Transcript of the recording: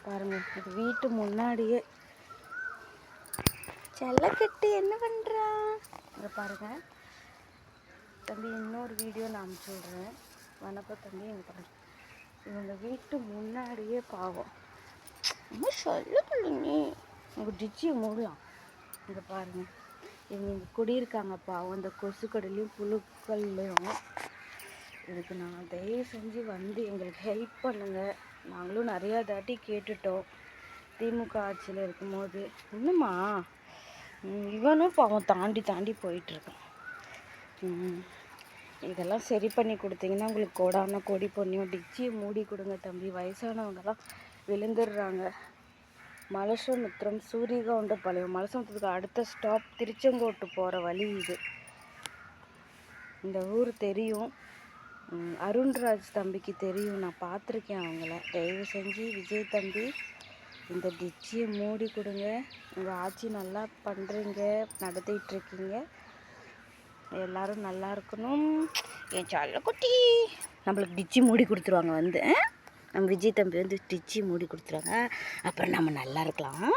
பாருங்கள், இது வீட்டு முன்னாடியே செல்லக்கட்டு என்ன பண்ணுறா இங்கே பாருங்கள் தம்பி. இன்னொரு வீடியோ நான் அனுப்பிச்சி விட்றேன். வணக்கம் தம்பி. இங்கே பாருங்கள், இவங்க வீட்டு முன்னாடியே பாவம் ரொம்ப சொல்லலைங்க. உங்கள் டிச்சியை மூடலாம். இங்கே பாருங்கள், இவங்க இங்கே குடியிருக்காங்க பாவம். இந்த கொசுக்கடலையும் புழுக்கள்லையும். இதுக்கு நான் தயவு செஞ்சு வந்து எங்களுக்கு ஹெல்ப் பண்ணுங்கள். நாங்களும் நிறையா தாட்டி கேட்டுட்டோம் திமுக ஆட்சியில் இருக்கும்போது. இன்னுமா இவனும் பாவம் தாண்டி தாண்டி போயிட்டுருக்கான். இதெல்லாம் சரி பண்ணி கொடுத்தீங்கன்னா உங்களுக்கு கோடான கோடி பொண்ணியும். டிச்சியை மூடி கொடுங்க தம்பி. வயசானவங்கெல்லாம் விழுந்துடுறாங்க. மலசமுத்திரம் சூரியகவுண்டபாளையம். மலசமுத்திரத்துக்கு அடுத்த ஸ்டாப் திருச்செங்கோட்டு போகிற வழி இது. இந்த ஊர் தெரியும், அருண்ராஜ் தம்பிக்கு தெரியும். நான் பார்த்துருக்கேன் அவங்கள. தயவு செஞ்சு விஜய் தம்பி இந்த டிச்சியை மூடி கொடுங்க. உங்கள் ஆட்சி நல்லா பண்ணுறீங்க, நடத்திட்டுருக்கீங்க. எல்லோரும் நல்லா இருக்கணும். என் செல்லக்குட்டி நம்மளுக்கு டிச்சி மூடி கொடுத்துருவாங்க வந்து. நம்ம விஜய் தம்பி வந்து டிச்சி மூடி கொடுத்துருவாங்க. அப்புறம் நம்ம நல்லா இருக்கலாம்.